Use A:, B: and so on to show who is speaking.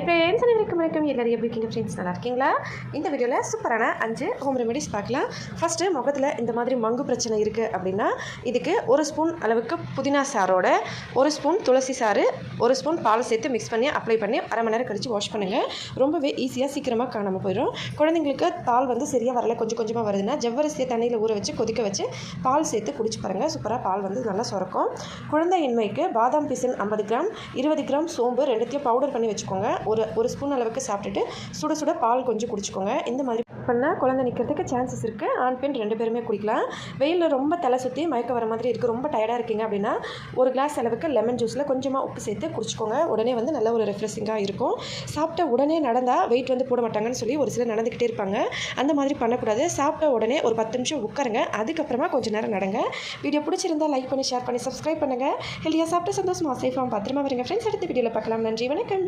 A: Hi friends, அனைவருக்கும் வணக்கம். எல்லாரும் எப்படி இருக்கீங்க ஃப்ரெண்ட்ஸ்? நல்லா இருக்கீங்களா? இந்த வீடியோவில் சூப்பரான 5 ஹோம் ரெமெடிஸ் பார்க்கலாம். ஃபஸ்ட்டு முகத்தில் இந்த மாதிரி மங்கு பிரச்சனை இருக்குது அப்படின்னா இதுக்கு 1 ஸ்பூன் அளவுக்கு புதினா சாரோட 1 ஸ்பூன் துளசி சாறு 1 ஸ்பூன் பால் சேர்த்து மிக்ஸ் பண்ணி அப்ளை பண்ணி அரை மணி நேரம் கழித்து வாஷ் பண்ணுங்கள். ரொம்பவே ஈஸியாக சீக்கிரமாக காணாமல் போயிடும். குழந்தைங்களுக்கு பால் வந்து சரியாக வரல, கொஞ்சம் கொஞ்சமாக வருதுன்னா ஜவ்வரிசியை தண்ணியில் ஊற வச்சு கொதிக்க வச்சு பால் சேர்த்து குடிச்சு பாருங்கள். சூப்பராக பால் வந்து நல்லா சுரக்கும். குழந்தையின்மைக்கு பாதாம் பிசின் 50 கிராம் 20 கிராம் சோம்பு ரெண்டுத்தையும் பவுடர் பண்ணி வச்சுக்கோங்க. ஒரு ஸ்பூன் அளவுக்கு சாப்பிட்டுட்டு சுட சுட பால் கொஞ்சம் குடிச்சிக்கோங்க. இந்த மாதிரி பண்ணால் குழந்தை நிற்கிறதுக்கு சான்சஸ் இருக்குது. ஆண் பெண் 2 பேருமே குடிக்கலாம். வெயிலில் ரொம்ப தலை சுற்றி மயக்க வர மாதிரி இருக்குது, ரொம்ப டயர்டாக இருக்கீங்க அப்படின்னா 1 கிளாஸ் அளவுக்கு லெமன் ஜூஸில் கொஞ்சமாக உப்பு சேர்த்து குடிச்சிக்கோங்க. உடனே வந்து நல்ல ஒரு ரெஃப்ரெஷிங்காக இருக்கும். சாப்பிட்ட உடனே நடந்தால் வெயிட் வந்து போட மாட்டாங்கன்னு சொல்லி ஒரு சிலர் நடந்துக்கிட்டே இருப்பாங்க. அந்த மாதிரி பண்ணக்கூடாது. சாப்பிட்ட உடனே ஒரு 10 நிமிஷம் உட்காருங்க, அதுக்கப்புறமா கொஞ்சம் நேரம் நடங்க. வீடியோ பிடிச்சிருந்தால் லைக் பண்ணி ஷேர் பண்ணி சப்ஸ்கிரைப் பண்ணுங்கள். ஹெல்தியாக சாப்பிட்டு சந்தோஷமாக சேஃபாக பத்திரமா வருங்க ஃப்ரெண்ட்ஸ். அடுத்த வீடியோவில் பார்க்கலாம். நன்றி, வணக்கம்.